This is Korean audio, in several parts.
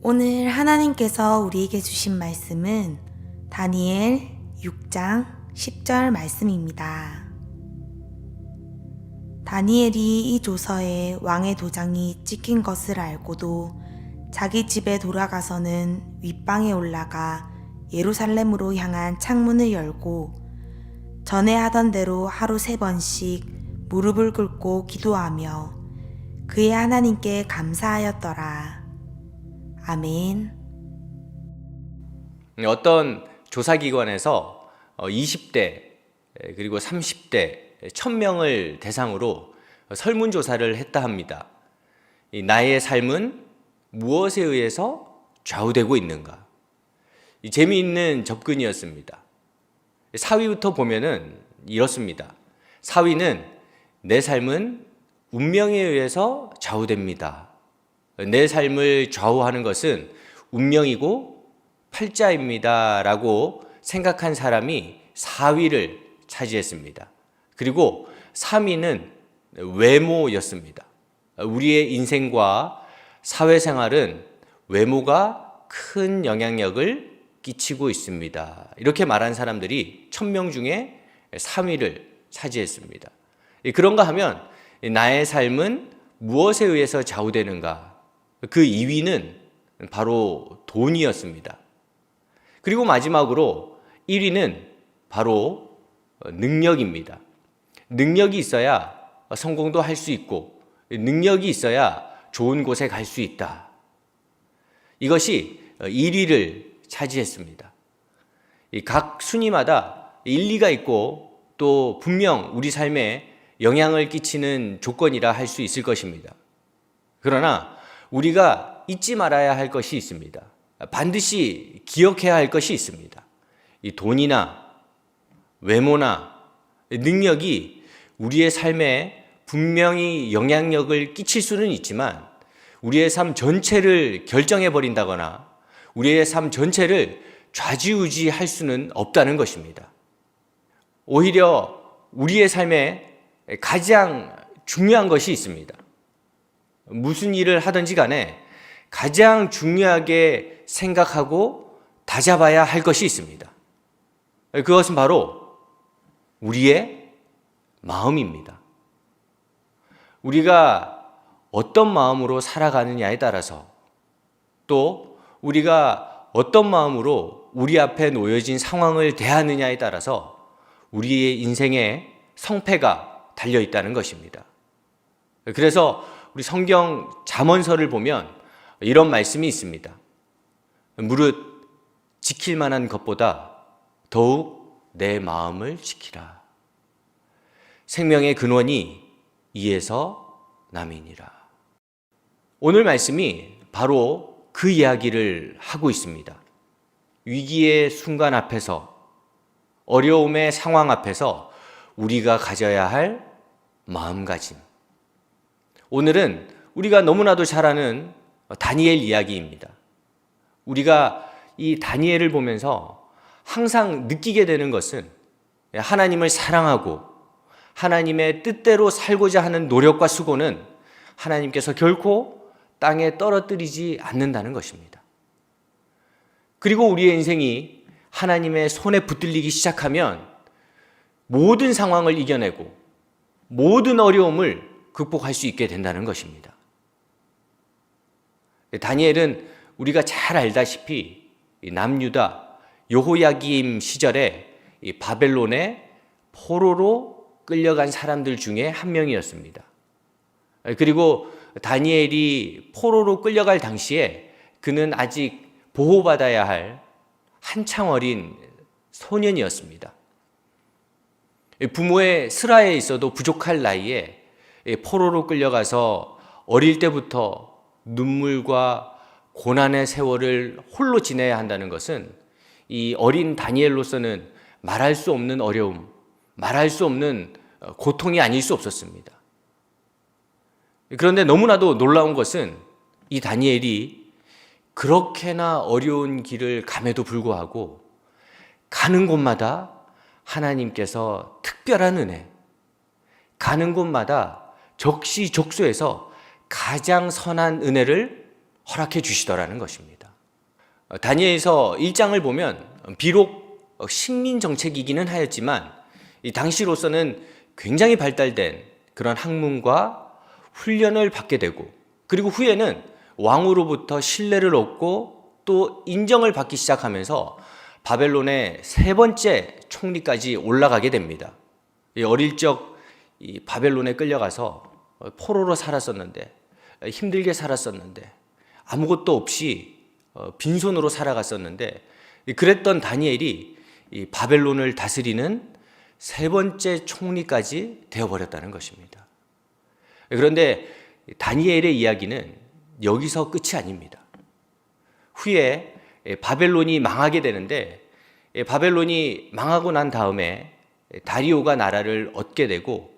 오늘 하나님께서 우리에게 주신 말씀은 다니엘 6장 10절 말씀입니다. 다니엘이 이 조서에 왕의 도장이 찍힌 것을 알고도 자기 집에 돌아가서는 윗방에 올라가 예루살렘으로 향한 창문을 열고 전에 하던 대로 하루 3번씩 무릎을 꿇고 기도하며 그의 하나님께 감사하였더라. 아멘. 어떤 조사기관에서 20대 그리고 30대 1000명을 대상으로 설문조사를 했다 합니다. 나의 삶은 무엇에 의해서 좌우되고 있는가? 재미있는 접근이었습니다. 4위부터 보면은 이렇습니다. 4위는 내 삶은 운명에 의해서 좌우됩니다. 내 삶을 좌우하는 것은 운명이고 팔자입니다 라고 생각한 사람이 4위를 차지했습니다. 그리고 3위는 외모였습니다. 우리의 인생과 사회생활은 외모가 큰 영향력을 끼치고 있습니다. 이렇게 말한 사람들이 1000명 중에 3위를 차지했습니다. 그런가 하면 나의 삶은 무엇에 의해서 좌우되는가? 그 2위는 바로 돈이었습니다. 그리고 마지막으로 1위는 바로 능력입니다. 능력이 있어야 성공도 할 수 있고 능력이 있어야 좋은 곳에 갈 수 있다. 이것이 1위를 차지했습니다. 각 순위마다 일리가 있고 또 분명 우리 삶에 영향을 끼치는 조건이라 할 수 있을 것입니다. 그러나 우리가 잊지 말아야 할 것이 있습니다. 반드시 기억해야 할 것이 있습니다. 이 돈이나 외모나 능력이 우리의 삶에 분명히 영향력을 끼칠 수는 있지만 우리의 삶 전체를 결정해 버린다거나 우리의 삶 전체를 좌지우지할 수는 없다는 것입니다. 오히려 우리의 삶에 가장 중요한 것이 있습니다. 무슨 일을 하든지 간에 가장 중요하게 생각하고 다잡아야 할 것이 있습니다. 그것은 바로 우리의 마음입니다. 우리가 어떤 마음으로 살아가느냐에 따라서 또 우리가 어떤 마음으로 우리 앞에 놓여진 상황을 대하느냐에 따라서 우리의 인생의 성패가 달려있다는 것입니다. 그래서 우리 성경 잠언서를 보면 이런 말씀이 있습니다. 무릇 지킬 만한 것보다 더욱 내 마음을 지키라. 생명의 근원이 이에서 남이니라. 오늘 말씀이 바로 그 이야기를 하고 있습니다. 위기의 순간 앞에서, 어려움의 상황 앞에서 우리가 가져야 할 마음가짐. 오늘은 우리가 너무나도 잘 아는 다니엘 이야기입니다. 우리가 이 다니엘을 보면서 항상 느끼게 되는 것은 하나님을 사랑하고 하나님의 뜻대로 살고자 하는 노력과 수고는 하나님께서 결코 땅에 떨어뜨리지 않는다는 것입니다. 그리고 우리의 인생이 하나님의 손에 붙들리기 시작하면 모든 상황을 이겨내고 모든 어려움을 극복할 수 있게 된다는 것입니다. 다니엘은 우리가 잘 알다시피 남유다 여호야김 시절에 바벨론의 포로로 끌려간 사람들 중에 한 명이었습니다. 그리고 다니엘이 포로로 끌려갈 당시에 그는 아직 보호받아야 할 한창 어린 소년이었습니다. 부모의 슬하에 있어도 부족할 나이에 포로로 끌려가서 어릴 때부터 눈물과 고난의 세월을 홀로 지내야 한다는 것은 이 어린 다니엘로서는 말할 수 없는 어려움, 말할 수 없는 고통이 아닐 수 없었습니다. 그런데 너무나도 놀라운 것은 이 다니엘이 그렇게나 어려운 길을 감에도 불구하고 가는 곳마다 하나님께서 특별한 은혜, 가는 곳마다 적시적소에서 가장 선한 은혜를 허락해 주시더라는 것입니다. 다니엘서 1장을 보면 비록 식민 정책이기는 하였지만 이 당시로서는 굉장히 발달된 그런 학문과 훈련을 받게 되고, 그리고 후에는 왕으로부터 신뢰를 얻고 또 인정을 받기 시작하면서 바벨론의 세 번째 총리까지 올라가게 됩니다. 어릴 적 이 바벨론에 끌려가서 포로로 살았었는데, 힘들게 살았었는데, 아무것도 없이 빈손으로 살아갔었는데, 그랬던 다니엘이 이 바벨론을 다스리는 세 번째 총리까지 되어버렸다는 것입니다. 그런데 다니엘의 이야기는 여기서 끝이 아닙니다. 후에 바벨론이 망하게 되는데, 바벨론이 망하고 난 다음에 다리오가 나라를 얻게 되고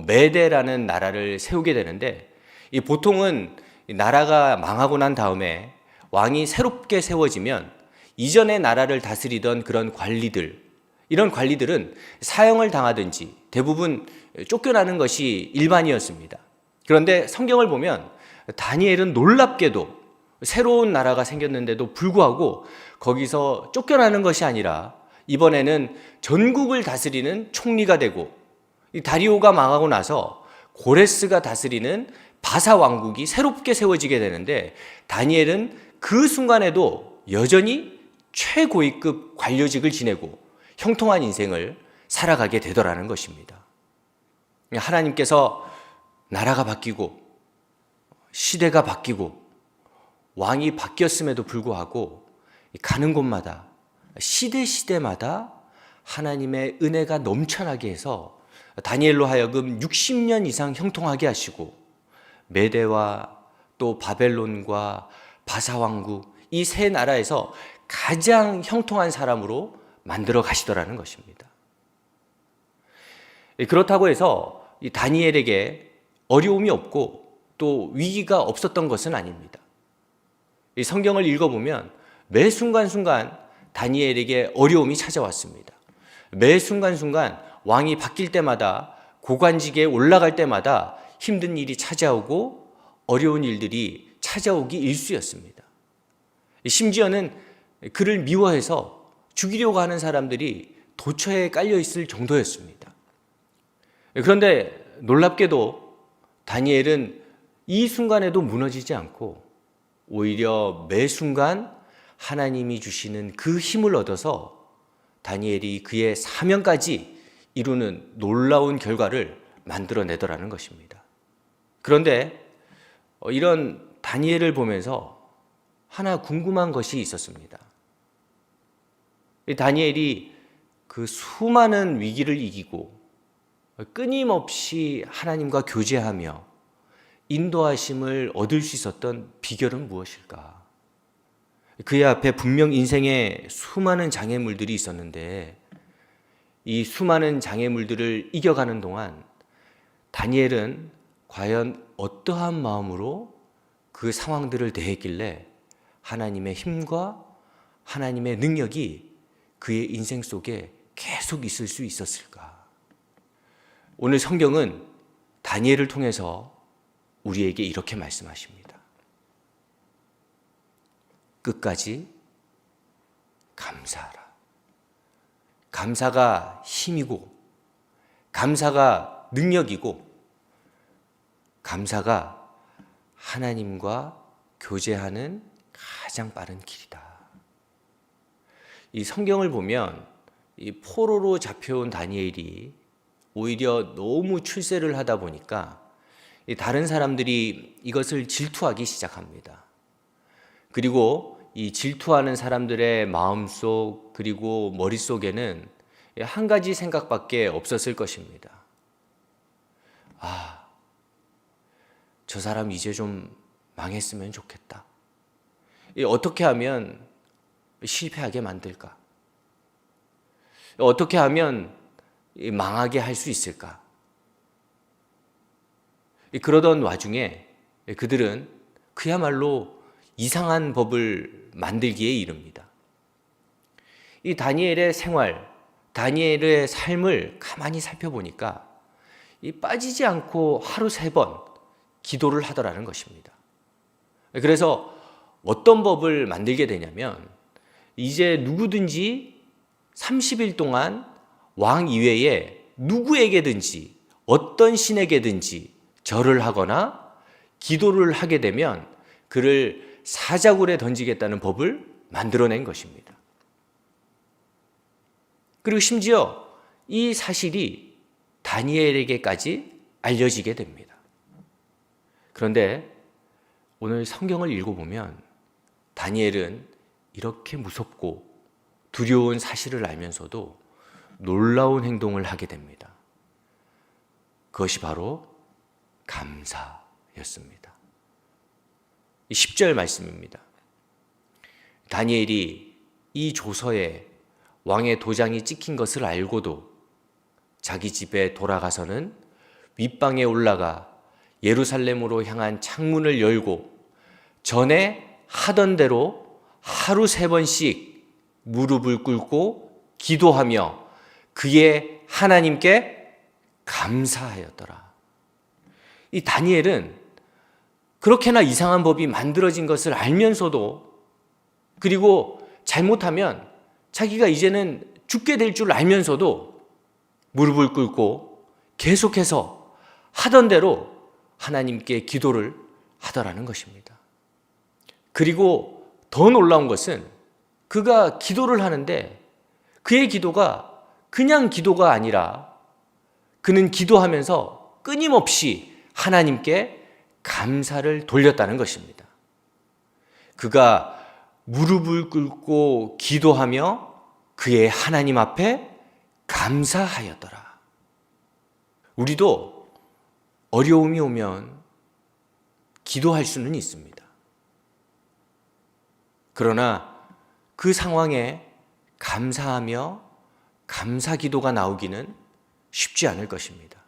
메대라는 나라를 세우게 되는데, 이 보통은 나라가 망하고 난 다음에 왕이 새롭게 세워지면 이전의 나라를 다스리던 그런 관리들, 이런 관리들은 사형을 당하든지 대부분 쫓겨나는 것이 일반이었습니다. 그런데 성경을 보면 다니엘은 놀랍게도 새로운 나라가 생겼는데도 불구하고 거기서 쫓겨나는 것이 아니라 이번에는 전국을 다스리는 총리가 되고, 이 다리오가 망하고 나서 고레스가 다스리는 바사 왕국이 새롭게 세워지게 되는데, 다니엘은 그 순간에도 여전히 최고위급 관료직을 지내고 형통한 인생을 살아가게 되더라는 것입니다. 하나님께서 나라가 바뀌고 시대가 바뀌고 왕이 바뀌었음에도 불구하고 가는 곳마다 시대마다 하나님의 은혜가 넘쳐나게 해서 다니엘로 하여금 60년 이상 형통하게 하시고, 메대와 또 바벨론과 바사왕국, 이 세 나라에서 가장 형통한 사람으로 만들어 가시더라는 것입니다. 그렇다고 해서 이 다니엘에게 어려움이 없고 또 위기가 없었던 것은 아닙니다. 이 성경을 읽어보면 매 순간순간 다니엘에게 어려움이 찾아왔습니다. 매 순간순간 왕이 바뀔 때마다, 고관직에 올라갈 때마다 힘든 일이 찾아오고 어려운 일들이 찾아오기 일쑤였습니다. 심지어는 그를 미워해서 죽이려고 하는 사람들이 도처에 깔려 있을 정도였습니다. 그런데 놀랍게도 다니엘은 이 순간에도 무너지지 않고 오히려 매 순간 하나님이 주시는 그 힘을 얻어서 다니엘이 그의 사명까지 이루는 놀라운 결과를 만들어내더라는 것입니다. 그런데 이런 다니엘을 보면서 하나 궁금한 것이 있었습니다. 다니엘이 그 수많은 위기를 이기고 끊임없이 하나님과 교제하며 인도하심을 얻을 수 있었던 비결은 무엇일까? 그의 앞에 분명 인생에 수많은 장애물들이 있었는데, 이 수많은 장애물들을 이겨가는 동안 다니엘은 과연 어떠한 마음으로 그 상황들을 대했길래 하나님의 힘과 하나님의 능력이 그의 인생 속에 계속 있을 수 있었을까? 오늘 성경은 다니엘을 통해서 우리에게 이렇게 말씀하십니다. 끝까지 감사하라. 감사가 힘이고, 감사가 능력이고, 감사가 하나님과 교제하는 가장 빠른 길이다. 이 성경을 보면 이 포로로 잡혀온 다니엘이 오히려 너무 출세를 하다 보니까 다른 사람들이 이것을 질투하기 시작합니다. 그리고 이 질투하는 사람들의 마음속 그리고 머릿속에는 한 가지 생각밖에 없었을 것입니다. 아, 저 사람 이제 좀 망했으면 좋겠다. 어떻게 하면 실패하게 만들까? 어떻게 하면 망하게 할 수 있을까? 그러던 와중에 그들은 그야말로 이상한 법을 만들기에 이릅니다. 이 다니엘의 생활, 다니엘의 삶을 가만히 살펴보니까 이 빠지지 않고 하루 3번 기도를 하더라는 것입니다. 그래서 어떤 법을 만들게 되냐면 이제 누구든지 30일 동안 왕 이외에 누구에게든지 어떤 신에게든지 절을 하거나 기도를 하게 되면 그를 사자굴에 던지겠다는 법을 만들어낸 것입니다. 그리고 심지어 이 사실이 다니엘에게까지 알려지게 됩니다. 그런데 오늘 성경을 읽어보면 다니엘은 이렇게 무섭고 두려운 사실을 알면서도 놀라운 행동을 하게 됩니다. 그것이 바로 감사였습니다. 10절 말씀입니다. 다니엘이 이 조서에 왕의 도장이 찍힌 것을 알고도 자기 집에 돌아가서는 윗방에 올라가 예루살렘으로 향한 창문을 열고 전에 하던 대로 하루 3번씩 무릎을 꿇고 기도하며 그의 하나님께 감사하였더라. 이 다니엘은 그렇게나 이상한 법이 만들어진 것을 알면서도, 그리고 잘못하면 자기가 이제는 죽게 될 줄 알면서도 무릎을 꿇고 계속해서 하던 대로 하나님께 기도를 하더라는 것입니다. 그리고 더 놀라운 것은 그가 기도를 하는데 그의 기도가 그냥 기도가 아니라 그는 기도하면서 끊임없이 하나님께 감사를 돌렸다는 것입니다. 그가 무릎을 꿇고 기도하며 그의 하나님 앞에 감사하였더라. 우리도 어려움이 오면 기도할 수는 있습니다. 그러나 그 상황에 감사하며 감사 기도가 나오기는 쉽지 않을 것입니다.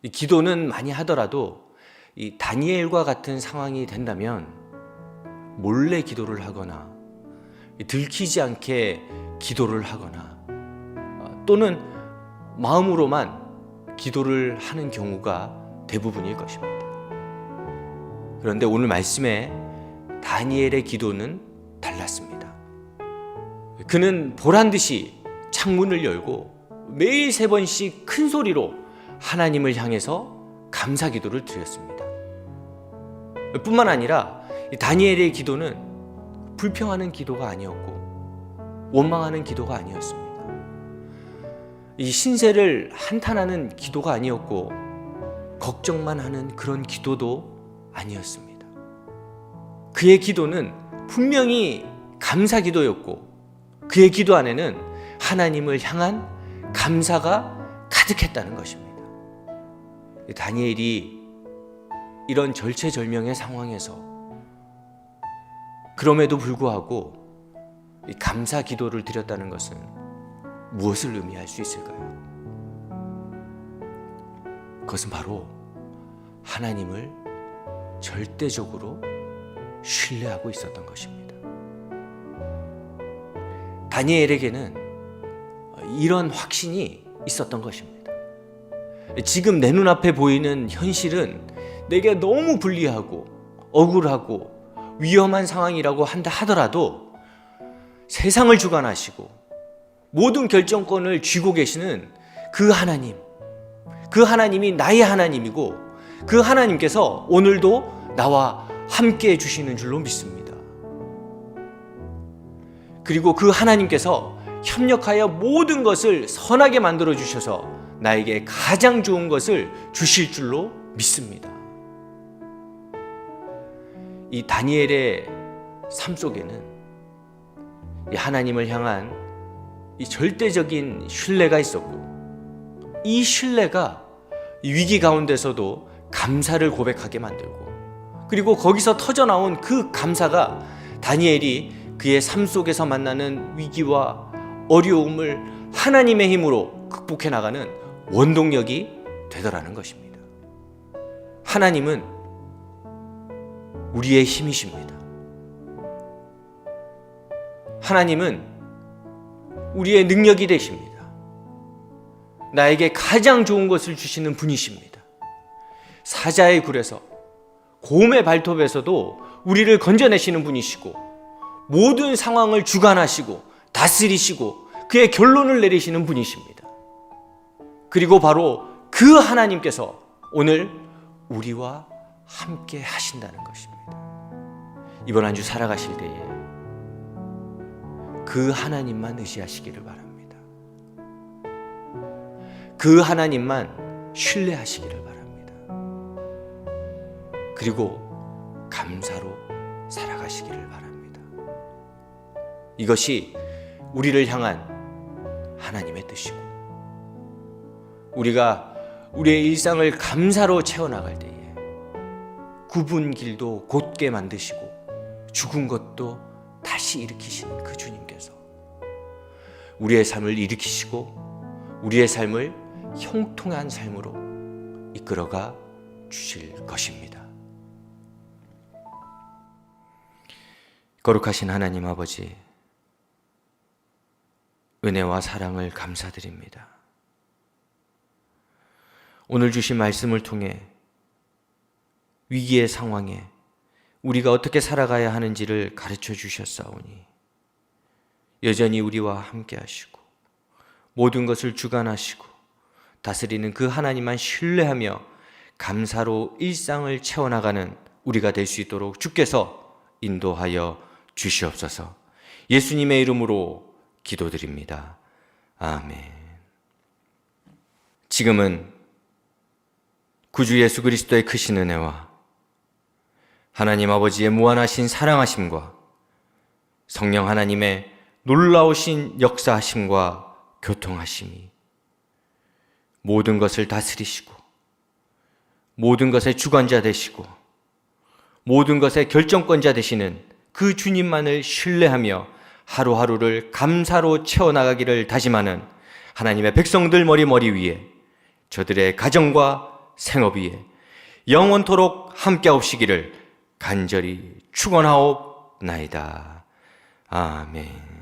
이 기도는 많이 하더라도 이 다니엘과 같은 상황이 된다면 몰래 기도를 하거나 들키지 않게 기도를 하거나 또는 마음으로만 기도를 하는 경우가 대부분일 것입니다. 그런데 오늘 말씀에 다니엘의 기도는 달랐습니다. 그는 보란듯이 창문을 열고 매일 3번씩 큰 소리로 하나님을 향해서 감사 기도를 드렸습니다. 뿐만 아니라 다니엘의 기도는 불평하는 기도가 아니었고 원망하는 기도가 아니었습니다. 이 신세를 한탄하는 기도가 아니었고 걱정만 하는 그런 기도도 아니었습니다. 그의 기도는 분명히 감사 기도였고 그의 기도 안에는 하나님을 향한 감사가 가득했다는 것입니다. 다니엘이 이런 절체절명의 상황에서 그럼에도 불구하고 이 감사 기도를 드렸다는 것은 무엇을 의미할 수 있을까요? 그것은 바로 하나님을 절대적으로 신뢰하고 있었던 것입니다. 다니엘에게는 이런 확신이 있었던 것입니다. 지금 내 눈앞에 보이는 현실은 내게 너무 불리하고 억울하고 위험한 상황이라고 한다 하더라도 세상을 주관하시고 모든 결정권을 쥐고 계시는 그 하나님, 그 하나님이 나의 하나님이고 그 하나님께서 오늘도 나와 함께 해주시는 줄로 믿습니다. 그리고 그 하나님께서 협력하여 모든 것을 선하게 만들어 주셔서 나에게 가장 좋은 것을 주실 줄로 믿습니다. 이 다니엘의 삶 속에는 이 하나님을 향한 이 절대적인 신뢰가 있었고 이 신뢰가 위기 가운데서도 감사를 고백하게 만들고 그리고 거기서 터져나온 그 감사가 다니엘이 그의 삶 속에서 만나는 위기와 어려움을 하나님의 힘으로 극복해 나가는 원동력이 되더라는 것입니다. 하나님은 우리의 힘이십니다. 하나님은 우리의 능력이 되십니다. 나에게 가장 좋은 것을 주시는 분이십니다. 사자의 굴에서 곰의 발톱에서도 우리를 건져내시는 분이시고 모든 상황을 주관하시고 다스리시고 그의 결론을 내리시는 분이십니다. 그리고 바로 그 하나님께서 오늘 우리와 함께 하신다는 것입니다. 이번 한 주 살아가실 때에 그 하나님만 의지하시기를 바랍니다. 그 하나님만 신뢰하시기를 바랍니다. 그리고 감사로 살아가시기를 바랍니다. 이것이 우리를 향한 하나님의 뜻이고, 우리가 우리의 일상을 감사로 채워나갈 때에 굽은 길도 곧게 만드시고 죽은 것도 다시 일으키시는 그 주님께서 우리의 삶을 일으키시고 우리의 삶을 형통한 삶으로 이끌어가 주실 것입니다. 거룩하신 하나님 아버지, 은혜와 사랑을 감사드립니다. 오늘 주신 말씀을 통해 위기의 상황에 우리가 어떻게 살아가야 하는지를 가르쳐 주셨사오니 여전히 우리와 함께 하시고 모든 것을 주관하시고 다스리는 그 하나님만 신뢰하며 감사로 일상을 채워나가는 우리가 될 수 있도록 주께서 인도하여 주시옵소서. 예수님의 이름으로 기도드립니다. 아멘. 지금은 구주 예수 그리스도의 크신 은혜와 하나님 아버지의 무한하신 사랑하심과 성령 하나님의 놀라우신 역사하심과 교통하심이 모든 것을 다스리시고 모든 것의 주관자 되시고 모든 것의 결정권자 되시는 그 주님만을 신뢰하며 하루하루를 감사로 채워나가기를 다짐하는 하나님의 백성들 머리 위에, 저들의 가정과 생업 위에 영원토록 함께하시기를 간절히 축원하옵나이다. 아멘.